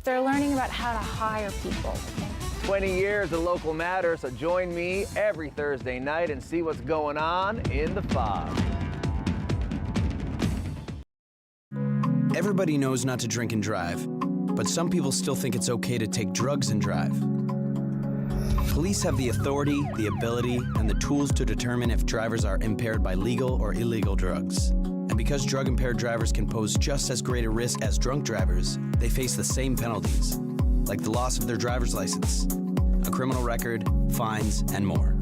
They're learning about how to hire people. 20 years of local matters, so join me every Thursday night and see what's going on in the fog. Everybody knows not to drink and drive, but some people still think it's okay to take drugs and drive. Police have the authority, the ability, and the tools to determine if drivers are impaired by legal or illegal drugs. And because drug-impaired drivers can pose just as great a risk as drunk drivers, they face the same penalties, like the loss of their driver's license, a criminal record, fines, and more.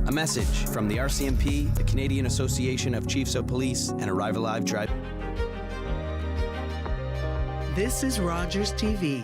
A message from the RCMP, the Canadian Association of Chiefs of Police, and Arrive Alive Drive. This is Rogers TV.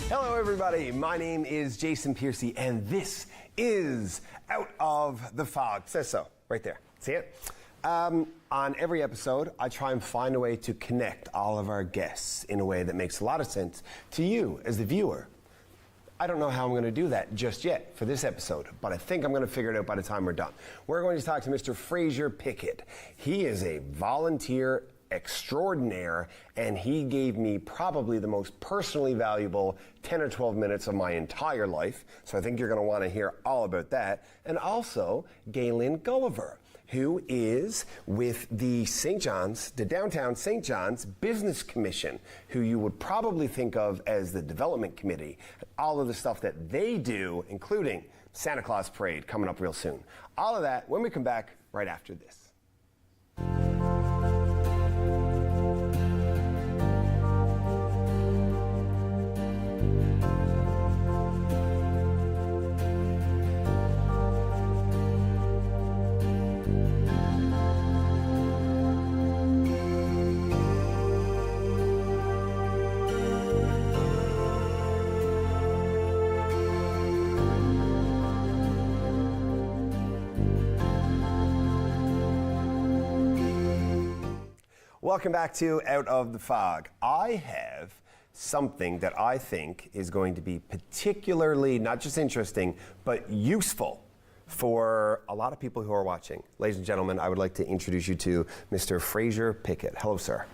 Hello everybody, my name is Jason Piercey and this is Out of the Fog. Says so, right there. See it? On every episode, I try and find a way to connect all of our guests in a way that makes a lot of sense to you as the viewer. I don't know how I'm going to do that just yet for this episode, but I think I'm going to figure it out by the time we're done. We're going to talk to Mr. Fraser Piccott. He is a volunteer extraordinaire, and he gave me probably the most personally valuable 10 or 12 minutes of my entire life, so I think you're going to want to hear all about that. And also, Gaylynne Gulliver, who is with the St. John's, the Downtown St. John's Business Commission, who you would probably think of as the development committee, all of the stuff that they do, including Santa Claus Parade coming up real soon. All of that when we come back right after this. Welcome back to Out of the Fog. I have something that I think is going to be particularly not just interesting, but useful for a lot of people who are watching. Ladies and gentlemen, I would like to introduce you to Mr. Fraser Piccott. Hello, sir.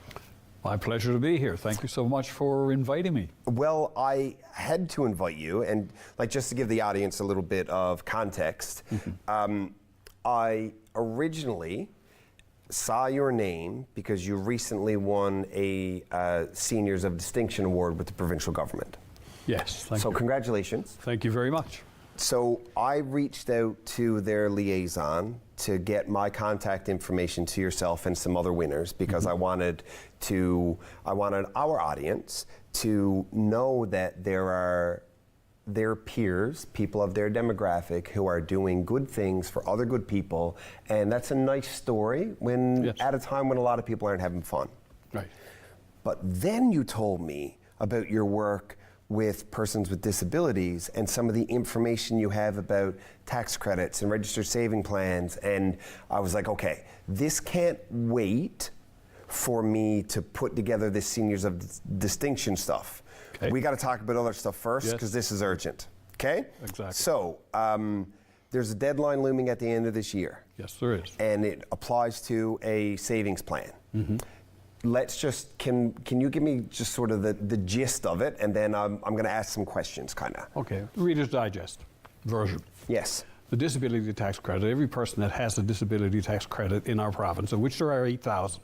My pleasure to be here. Thank you so much for inviting me. Well, I had to invite you, and just to give the audience a little bit of context, I originally saw your name because you recently won a Seniors of Distinction Award with the provincial government. Yes, thank you. So congratulations. Thank you very much. So I reached out to their liaison to get my contact information to yourself and some other winners because I wanted our audience to know that there are their peers, people of their demographic, who are doing good things for other good people, and that's a nice story when at a time when a lot of people aren't having fun. Right. But then you told me about your work with persons with disabilities and some of the information you have about tax credits and registered saving plans, and I was like, okay, this can't wait for me to put together this Seniors of Distinction stuff. Okay. We got to talk about other stuff first because this is urgent. Okay? Exactly. So there's a deadline looming at the end of this year. Yes, there is. And it applies to a savings plan. Let's just, can you give me just sort of the gist of it, and then I'm going to ask some questions, kind of. Okay. Reader's Digest version. Yes. The disability tax credit, every person that has a disability tax credit in our province, of which there are 8,000.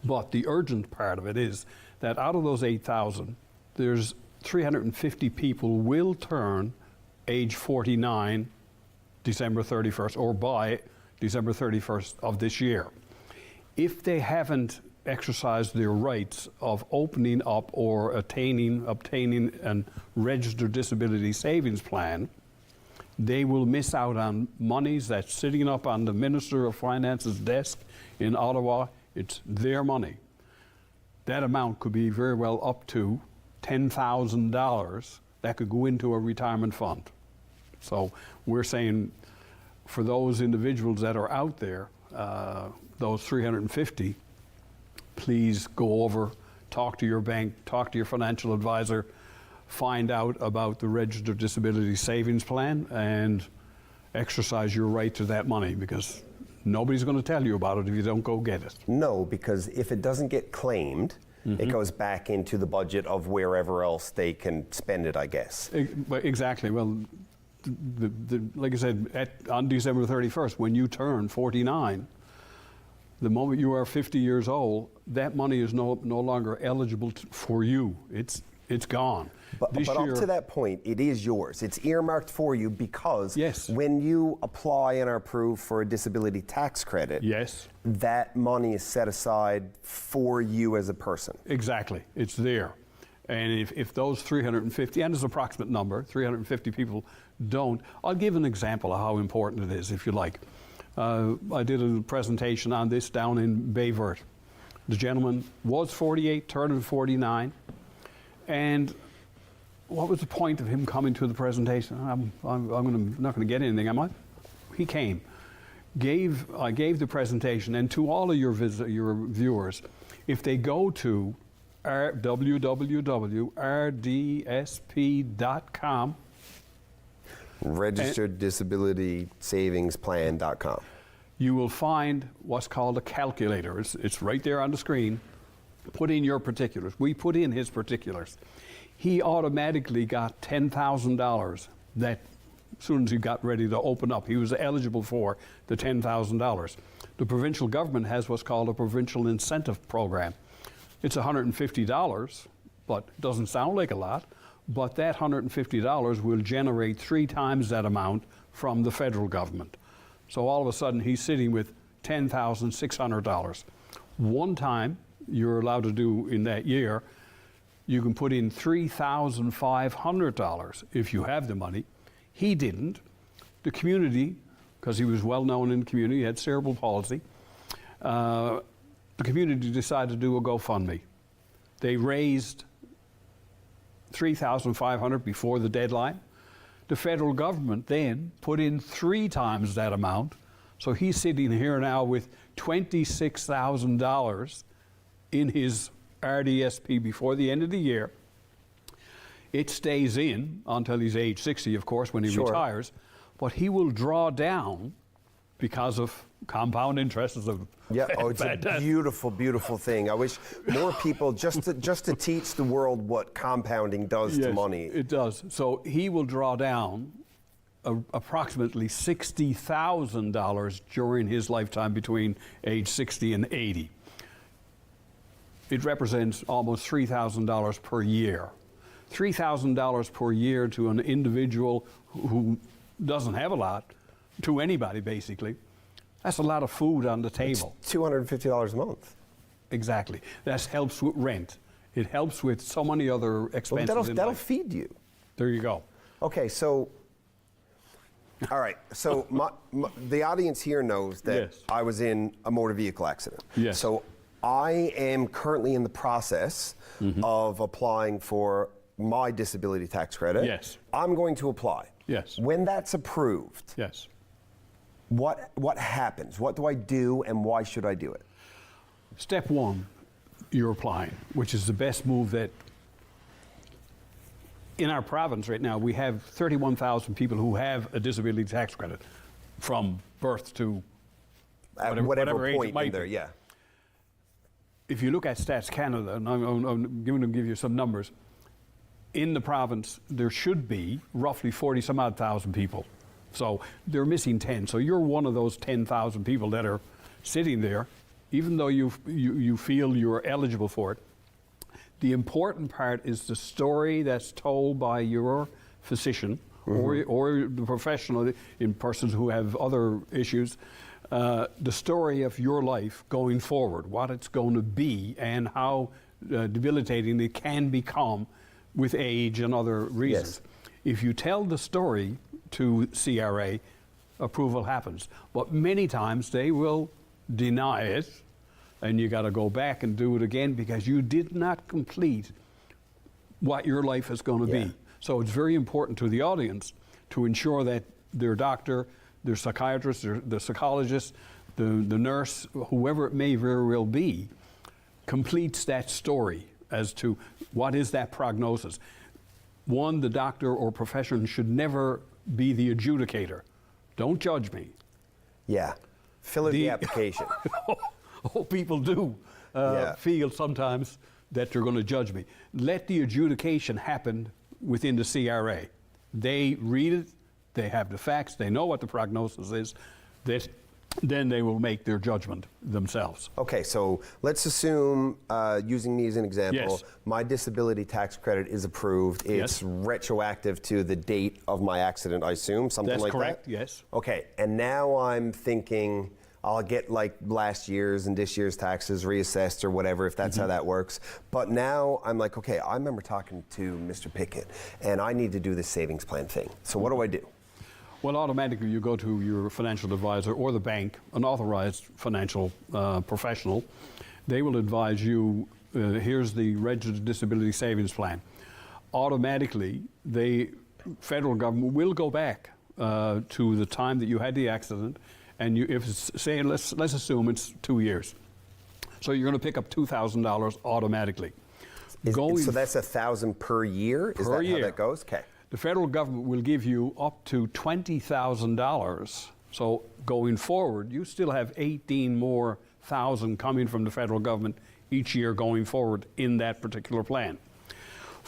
But the urgent part of it is that out of those 8,000, there's 350 people will turn age 49 December 31st or by December 31st of this year. If they haven't exercised their rights of opening up or obtaining a registered disability savings plan, they will miss out on monies that's sitting up on the Minister of Finance's desk in Ottawa. It's their money. That amount could be very well up to $10,000 that could go into a retirement fund. So we're saying for those individuals that are out there, those 350, please go over, talk to your bank, talk to your financial advisor, find out about the Registered Disability Savings Plan and exercise your right to that money, because nobody's going to tell you about it if you don't go get it. No, because if it doesn't get claimed, it goes back into the budget of wherever else they can spend it, I guess. Exactly. Well, like I said, on December 31st, when you turn 49, the moment you are 50 years old, that money is no longer eligible for you. It's gone. But up to that point, it is yours. It's earmarked for you because yes. when you apply and are approved for a disability tax credit, yes, that money is set aside for you as a person. Exactly. It's there. And if those 350, and it's an approximate number, 350 people don't, I'll give an example of how important it is, if you like. I did a presentation on this down in Bayvert. The gentleman was 48, turning 49, and what was the point of him coming to the presentation? I'm not going to get anything, am I? He came, I gave the presentation, and to all of your viewers, if they go to www.rdsp.com, Registered Disability Savings Plan.com. You will find what's called a calculator. It's right there on the screen. Put in your particulars. We put in his particulars. He automatically got $10,000 that as soon as he got ready to open up, he was eligible for the $10,000. The provincial government has what's called a provincial incentive program. It's $150, but it doesn't sound like a lot, but that $150 will generate 3 times that amount from the federal government. So all of a sudden he's sitting with $10,600. One time you're allowed to do in that year, you can put in $3,500 if you have the money. He didn't. The community, because he was well known in the community, he had cerebral palsy, the community decided to do a GoFundMe. They raised $3,500 before the deadline. The federal government then put in 3 times that amount. So he's sitting here now with $26,000 in his RDSP before the end of the year. It stays in until he's age 60, of course, when he retires. But he will draw down because of compound interest. Yeah, oh, it's a beautiful, beautiful thing. I wish more people just to teach the world what compounding does to money. It does. So he will draw down approximately $60,000 during his lifetime between age 60 and 80. It represents almost $3,000 per year. $3,000 per year to an individual who doesn't have a lot, to anybody basically. That's a lot of food on the table. It's $250 a month. Exactly. That helps with rent. It helps with so many other expenses. Well, that'll feed you. There you go. Okay, so, all right. So the audience here knows that yes. I was in a motor vehicle accident. Yes. So I am currently in the process of applying for my disability tax credit. Yes. I'm going to apply. Yes. When that's approved, yes. What happens? What do I do, and why should I do it? Step 1, you're applying, which is the best move that in our province right now. We have 31,000 people who have a disability tax credit from birth to whatever age point it might in there, be. yeah. If you look at Stats Canada, and I'm going to give you some numbers, in the province there should be roughly 40-some-odd thousand people. So they're missing 10. So you're one of those 10,000 people that are sitting there, even though you feel you're eligible for it. The important part is the story that's told by your physician or the professional in persons who have other issues, the story of your life going forward, what it's going to be and how debilitating it can become with age and other reasons. Yes. If you tell the story to CRA, approval happens. But many times they will deny it, and you got to go back and do it again because you did not complete what your life is going to be. So it's very important to the audience to ensure that their doctor, their psychiatrist, the psychologist, the nurse, whoever it may very well be, completes that story as to what is that prognosis. one, the doctor or profession should never be the adjudicator. Don't judge me. Yeah. Fill in the application. People do feel sometimes that they're going to judge me. Let the adjudication happen within the CRA. They read it, they have the facts, they know what the prognosis is, then they will make their judgment themselves. Okay, so let's assume, using me as an example, Yes. my disability tax credit is approved. It's Yes. retroactive to the date of my accident, I assume, something That's like correct, that? yes. Okay, and now I'm thinking I'll get like last year's and this year's taxes reassessed or whatever, if that's how that works. But now I'm like, okay, I remember talking to Mr. Piccott, and I need to do this savings plan thing. So what do I do? Well, automatically you go to your financial advisor or the bank, an authorized financial professional. They will advise you, here's the registered disability savings plan. Automatically, the federal government will go back to the time that you had the accident, and if it's, say, let's assume it's 2 years. So you're going to pick up $2,000 automatically. So that's $1,000 per year? Is Per that year. how that goes? Okay. The federal government will give you up to $20,000. So going forward, you still have 18 more thousand coming from the federal government each year going forward in that particular plan.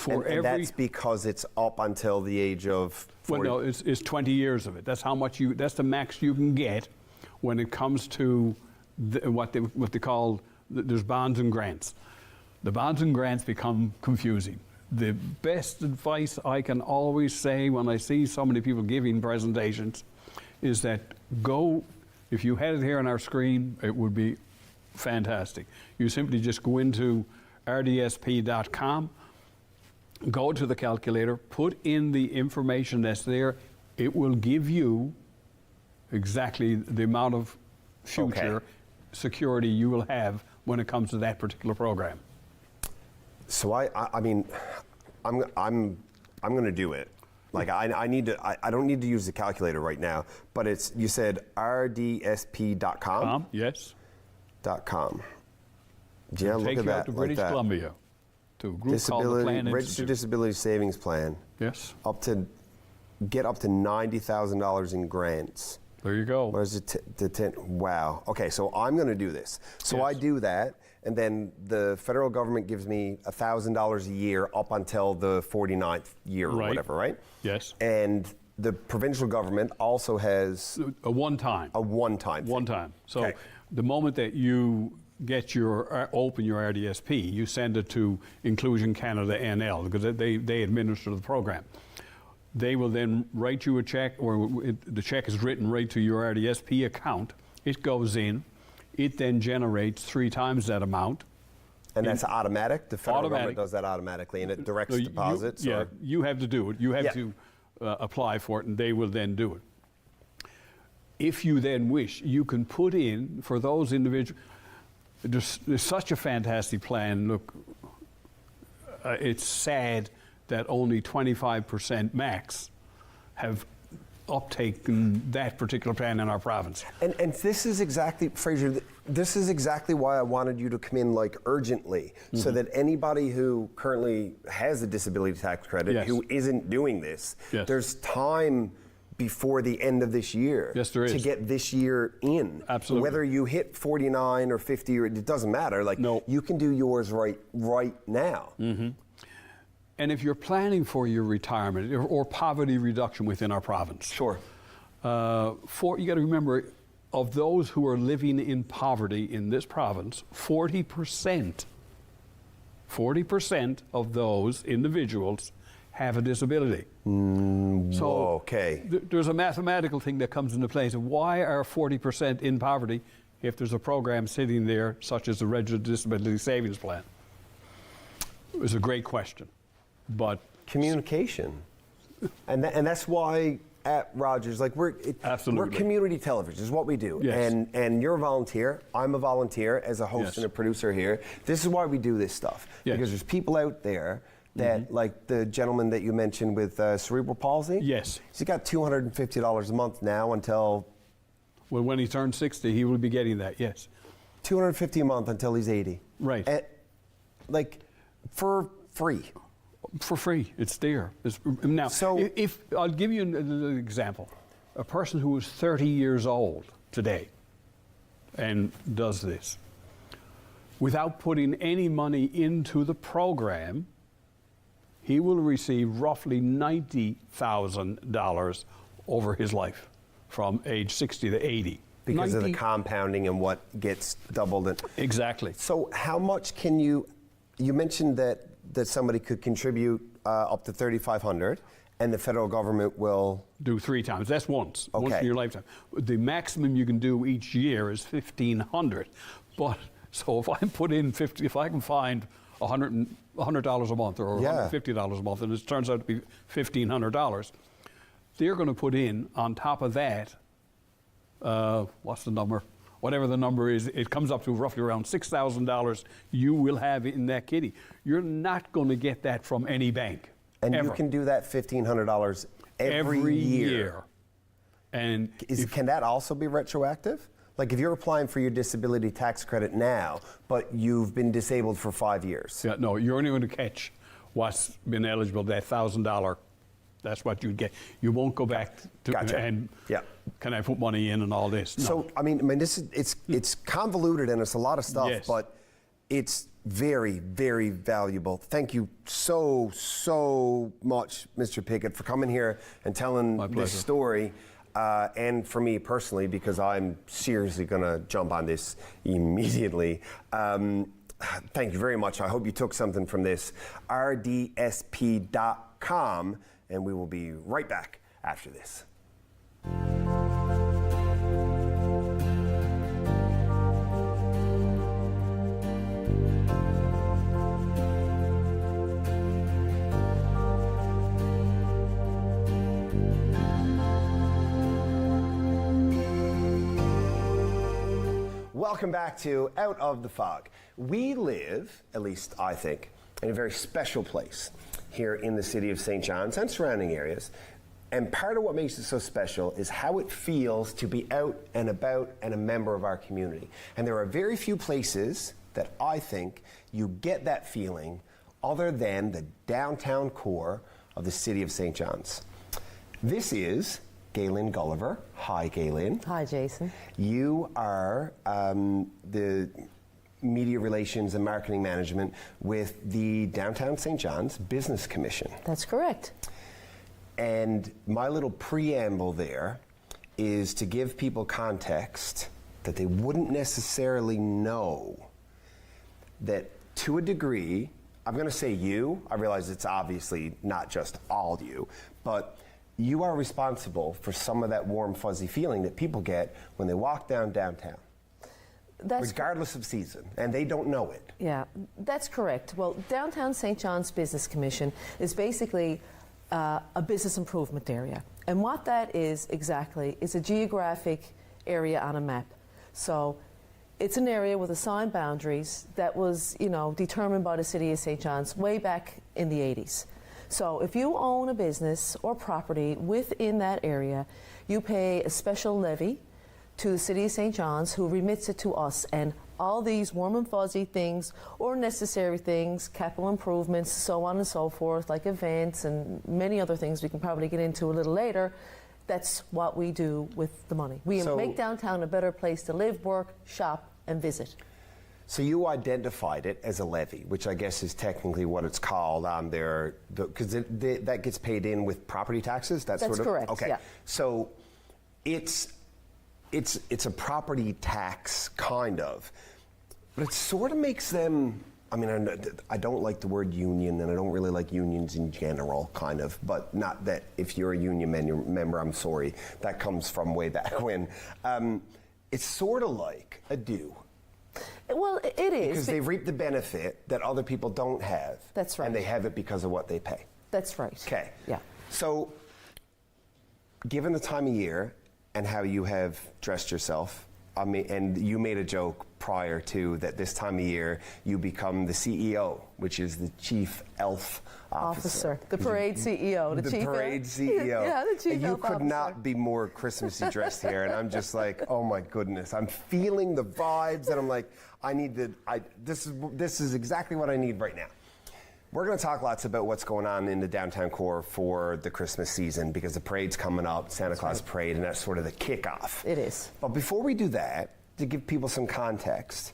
And that's because it's up until the age of 40? Well, no, it's 20 years of it. That's how much that's the max you can get when it comes to what they call, there's bonds and grants. The bonds and grants become confusing. The best advice I can always say when I see so many people giving presentations is that if you had it here on our screen, it would be fantastic. You simply just go into rdsp.com, go to the calculator, put in the information that's there. It will give you exactly the amount of future security you will have when it comes to that particular program. So I mean, I'm going to do it. Like I need to. I don't need to use the calculator right now. But you said rdsp.com. Yes. .com. Yeah, look Take at you that. out to like British that. Columbia to a group called the Plan Registered Institute. Disability Savings Plan. Yes. Get up to $90,000 in grants. There you go. Or is it wow. Okay, so I'm going to do this. So Yes. I do that, and then the federal government gives me $1,000 a year up until the 49th year or Right. whatever, right? Yes. And the provincial government also has A one-time. a one-time thing. One time. So Okay. the moment that you get open your RDSP, you send it to Inclusion Canada NL because they administer the program. They will then write you a check, or the check is written right to your RDSP account. It goes in. It then generates 3 times that amount. And that's automatic? The federal Automatic. government does that automatically, and it directs So deposits? Yeah, or? you have to do it. You have Yeah. to apply for it, and they will then do it. If you then wish, you can put in for those individuals. There's such a fantastic plan. Look, it's sad that only 25% max have uptaken that particular plan in our province. And this is exactly, Fraser, this is exactly why I wanted you to come in like urgently, so that anybody who currently has a disability tax credit Yes. who isn't doing this, Yes. there's time before the end of this year Yes, there to is. get this year in. Absolutely. Whether you hit 49 or 50, or it doesn't matter. Like, No. you can do yours right now. And if you're planning for your retirement or poverty reduction within our province, Sure. you got to remember, of those who are living in poverty in this province, 40% of those individuals have a disability. So okay. there's a mathematical thing that comes into play. So why are 40% in poverty if there's a program sitting there such as the Registered Disability Savings Plan? It's a great question. But Communication. And that's why at Rogers, like we're Absolutely. community television is what we do. Yes. And you're a volunteer. I'm a volunteer as a host Yes. and a producer here. This is why we do this stuff. Yes. Because there's people out there that, like the gentleman that you mentioned with cerebral palsy. Yes. He's got $250 a month now until well, when he turns 60, he will be getting that, yes. $250 a month until he's 80. Right. And, like, for free. For free, it's there. Now, So- if I'll give you an example. A person who is 30 years old today and does this, without putting any money into the program, he will receive roughly $90,000 over his life from age 60 to 80. Because of the compounding and what gets doubled. Exactly. So how much can you mentioned that somebody could contribute up to $3,500 and the federal government will do 3 times. That's once Okay. in your lifetime. The maximum you can do each year is $1,500. But so if I put in if I can find $100 a month or $150 a month, and it turns out to be $1,500, they're going to put in on top of that. What's the number? Whatever the number is, it comes up to roughly around $6,000 you will have in that kitty. You're not going to get that from any bank. And ever. you can do that $1,500 every year. And can that also be retroactive? Like if you're applying for your disability tax credit now, but you've been disabled for 5 years. Yeah, no, you're only going to catch what's been eligible, that $1,000. That's what you'd get. You won't go back to and can I put money in and all this? No. So I mean, this is it's convoluted and it's a lot of stuff, Yes. but it's very, very valuable. Thank you so much, Mr. Piccott, for coming here and telling this story. And for me personally, because I'm seriously going to jump on this immediately. Thank you very much. I hope you took something from this. rdsp.com, and we will be right back after this. Welcome back to Out of the Fog. We live, at least I think, in a very special place here in the city of St. John's and surrounding areas. And part of what makes it so special is how it feels to be out and about and a member of our community. And there are very few places that I think you get that feeling other than the downtown core of the city of St. John's. This is Gaylynne Gulliver. Hi, Gaylynne. Hi, Jason. You are the media relations and marketing management with the Downtown St. John's Business Commission. That's correct. And my little preamble there is to give people context that they wouldn't necessarily know that to a degree, I'm going to say you, I realize it's obviously not just all you, but you are responsible for some of that warm, fuzzy feeling that people get when they walk downtown, regardless of season, and they don't know it. Yeah, that's correct. Well, Downtown St. John's Business Commission is basically a business improvement area. And what that is exactly is a geographic area on a map. So it's an area with assigned boundaries that was, determined by the city of St. John's way back in the 80s. So if you own a business or property within that area, you pay a special levy to the city of St. John's, who remits it to us. And all these warm and fuzzy things or necessary things, capital improvements, so on and so forth, like events and many other things we can probably get into a little later, that's what we do with the money. We make downtown a better place to live, work, shop, and visit. So you identified it as a levy, which I guess is technically what it's called on there, because that gets paid in with property taxes. That's sort of correct. Okay. Yeah. So it's a property tax kind of, but it sort of makes them. I mean, I don't like the word union, and I don't really like unions in general, kind of. But not that if you're a union member, I'm sorry, that comes from way back when. It's sort of like a due. Well, it is. Because they reap the benefit that other people don't have. That's right. And they have it because of what they pay. That's right. Okay. Yeah. So, given the time of year and how you have dressed yourself, I mean, and you made a joke prior to that this time of year you become the CEO, which is the Chief Elf Officer. The parade CEO. The Chief parade Elf. CEO. Yeah, the Chief and you Elf could Officer. not be more Christmassy dressed here, and I'm just like, oh my goodness, I'm feeling the vibes, and I'm like, this is exactly what I need right now. We're going to talk lots about what's going on in the downtown core for the Christmas season because the parade's coming up, Santa Claus Parade, and that's sort of the kickoff. It is. But before we do that, to give people some context,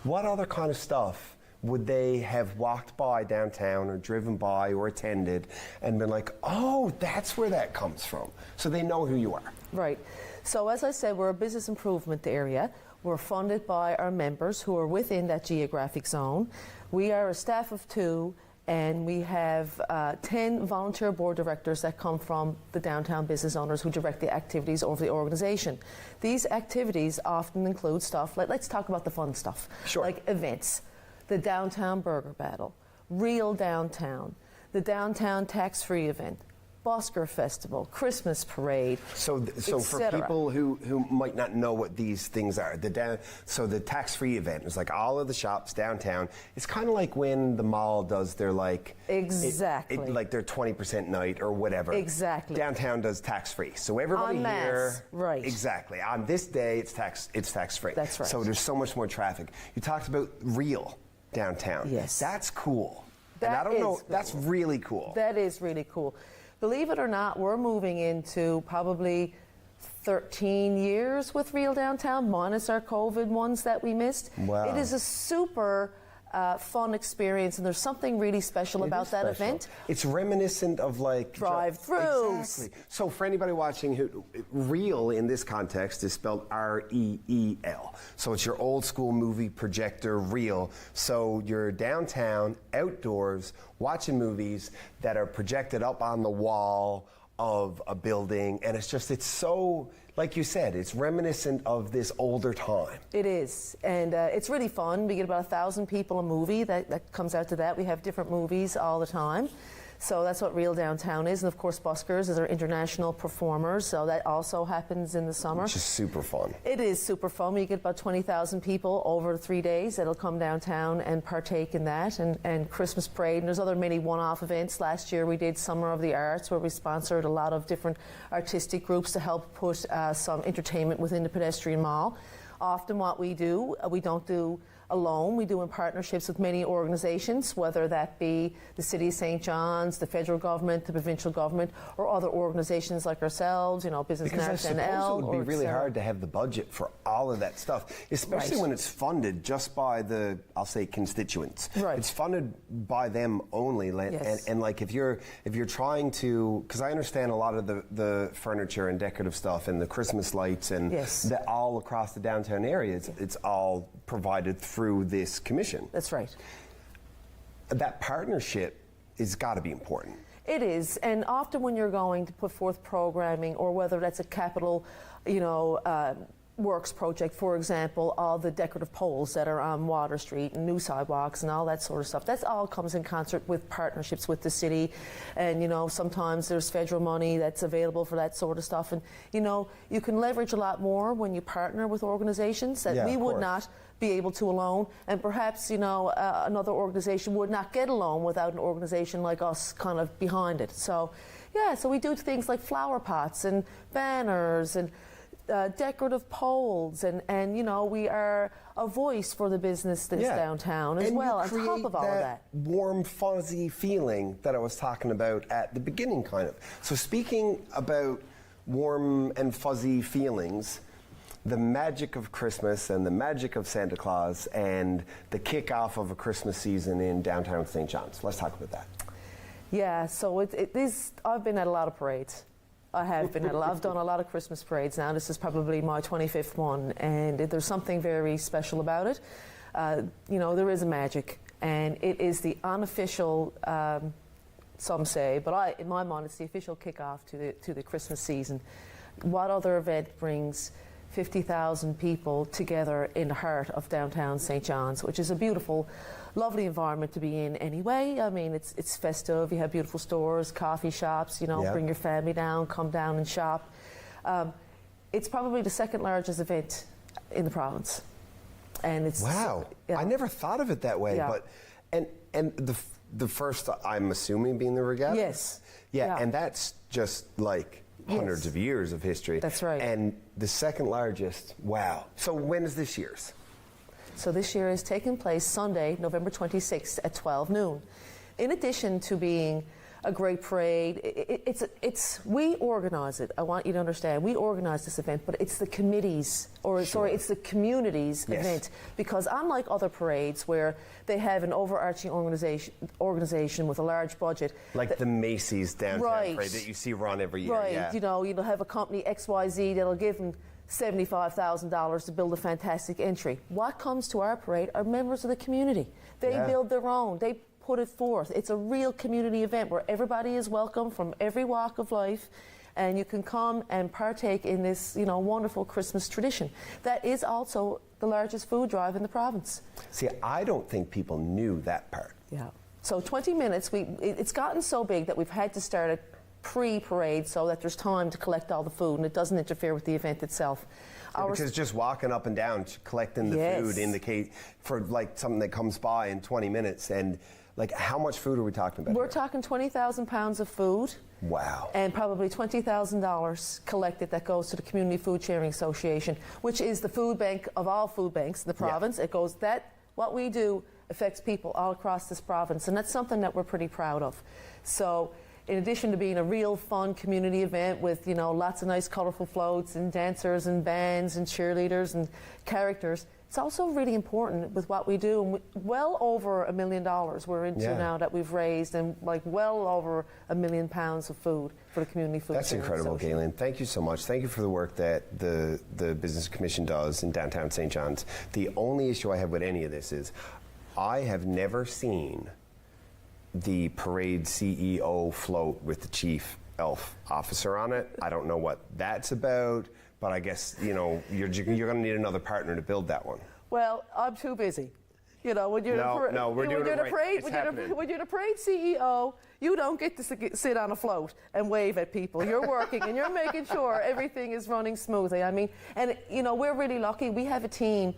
what other kind of stuff would they have walked by downtown or driven by or attended and been like, oh, that's where that comes from, so they know who you are? Right. So as I said, we're a business improvement area. We're funded by our members who are within that geographic zone. We are a staff of 2, and we have 10 volunteer board directors that come from the downtown business owners who direct the activities over the organization. These activities often include stuff like, let's talk about the fun stuff, Sure. like events, the Downtown Burger Battle, Real Downtown, the Downtown Tax-Free event, Busker Festival, Christmas Parade, So for etc. people who might not know what these things are, so the tax-free event is like all of the shops downtown. It's kind of like when the mall does their Exactly. like their 20% night or whatever. Exactly. Downtown does tax-free. So everybody En masse, here, right. Exactly. On this day, it's tax-free. That's right. So there's so much more traffic. You talked about Real Downtown. Yes. That's cool. That and I don't is know. cool. That's really cool. That is really cool. Believe it or not, we're moving into probably 13 years with Real Downtown, minus our COVID ones that we missed. Wow. It is a super fun experience, and there's something really special It about is that special. event. It's reminiscent of like Drive-thrus. Exactly. So for anybody watching, who Real in this context is spelled R-E-E-L. So it's your old school movie projector reel. So you're downtown, outdoors, watching movies that are projected up on the wall of a building, and it's so, like you said, it's reminiscent of this older time. It is, and it's really fun. We get about 1,000 people a movie that comes out to that. We have different movies all the time. So that's what Real Downtown is. And of course, Buskers is our international performers, so that also happens in the summer. Which is super fun. It is super fun. We get about 20,000 people over 3 days that'll come downtown and partake in that, and Christmas Parade. And there's other many one-off events. Last year we did Summer of the Arts, where we sponsored a lot of different artistic groups to help put some entertainment within the pedestrian mall. Often what we do, we don't do alone. We do in partnerships with many organizations, whether that be the City of St. John's, the federal government, the provincial government, or other organizations like ourselves, Business Because I Nest suppose NL. it would be really etc. hard to have the budget for all of that stuff, especially Right. when it's funded just by the, I'll say, constituents. Right. It's funded by them only, Yes. and like if you're trying to, because I understand a lot of the furniture and decorative stuff and the Christmas lights and Yes. that all across the downtown area, it's all provided through this commission. That's right. That partnership has got to be important. It is, and often when you're going to put forth programming, or whether that's a capital, works project, for example, all the decorative poles that are on Water Street and new sidewalks and all that sort of stuff, that all comes in concert with partnerships with the city. And sometimes there's federal money that's available for that sort of stuff, and you can leverage a lot more when you partner with organizations that Yeah, we of would course. not be able to alone, and perhaps another organization would not get alone without an organization like us kind of behind it. So we do things like flower pots and banners and decorative poles, and we are a voice for the business that's downtown as and well, you on top create of all of that. warm, fuzzy feeling that I was talking about at the beginning, kind of. So speaking about warm and fuzzy feelings, the magic of Christmas and the magic of Santa Claus and the kickoff of a Christmas season in downtown St. John's. Let's talk about that. Yeah, so I've been at a lot of parades. I've done a lot of Christmas parades now. This is probably my 25th one, and there's something very special about it. There is a magic, and it is the unofficial, some say, but in my mind, it's the official kickoff to the Christmas season. What other event brings 50,000 people together in the heart of downtown St. John's, which is a beautiful, lovely environment to be in anyway. I mean, it's festive. You have beautiful stores, coffee shops, bring your family down, come down and shop. It's probably the second largest event in the province. And it's Wow. yeah. I never thought of it that way, Yeah. but and the first, I'm assuming, being the regatta? Yes. Yeah, Yeah. and that's just like hundreds Yes. of years of history. That's right. And the second largest, wow. So when is this year's? So this year is taking place Sunday, November 26th at 12 noon. in addition to being a great parade, we organize it. I want you to understand, we organize this event, but it's the committee's, it's the community's event, because unlike other parades where they have an overarching organization with a large budget. Like the Macy's downtown parade that you see run every year. Right, yeah. you know, you'll have a company XYZ that'll give them $75,000 to build a fantastic entry. What comes to our parade are members of the community. They build their own. They put it forth. It's a real community event where everybody is welcome from every walk of life, and you can come and partake in this, you know, wonderful Christmas tradition. That is also the largest food drive in the province. See, I don't think people knew that part. Yeah. So 20 minutes, it's gotten so big that we've had to start it pre-parade so that there's time to collect all the food and it doesn't interfere with the event itself. Because just walking up and down, collecting the food indicate for like something that comes by in 20 minutes. And like, how much food are we talking about? We're talking 20,000 pounds of food. Wow. And probably $20,000 collected that goes to the Community Food Sharing Association, which is the food bank of all food banks in the province. It goes what we do affects people all across this province, and that's something that we're pretty proud of. So in addition to being a real fun community event with, you know, lots of nice colorful floats and dancers and bands and cheerleaders and characters, it's also really important with what we do. And well over $1 million we're into now that we've raised, and like well over 1 million pounds of food for the Community Food That's Sharing incredible, Association. Gaylynne. Thank you so much. Thank you for the work that the Business Commission does in downtown St. John's. The only issue I have with any of this is I have never seen the parade CEO float with the chief elf officer on it. I don't know what that's about, but I guess, you know, you're going to need another partner to build that one. Well, I'm too busy. You know, when you're when you're the parade CEO, you don't get to sit on a float and wave at people. You're working and you're making sure everything is running smoothly. I mean, and you know, we're really lucky. We have a team,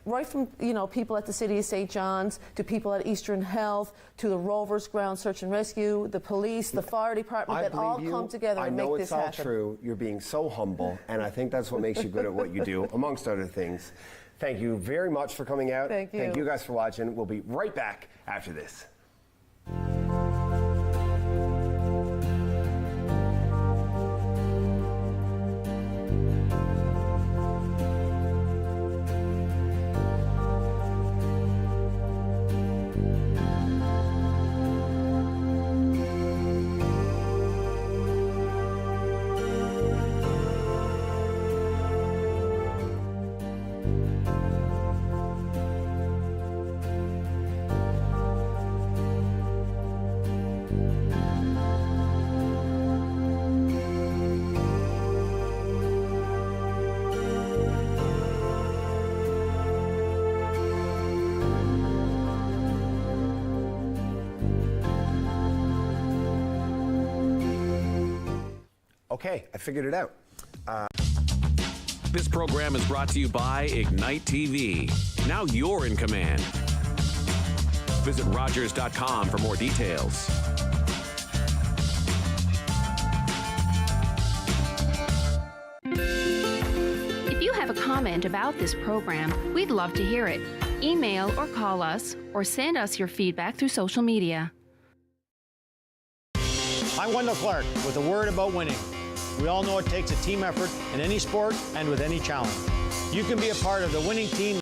right from, you know, people at the City of St. John's to people at Eastern Health to the Rovers Ground Search and Rescue, the police, the fire department, that all come together and make this happen. I know it's all true. You're being so humble, and I think that's what makes you good at what you do, amongst other things. Thank you very much for coming out. Thank you. Thank you guys for watching. We'll be right back after this. Okay, I figured it out. This program is brought to you by Ignite TV. Now you're in command. Visit Rogers.com for more details. If you have a comment about this program, we'd love to hear it. Email or call us, or send us your feedback through social media. I'm Wendell Clark with a word about winning. We all know it takes a team effort in any sport and with any challenge. You can be a part of the winning team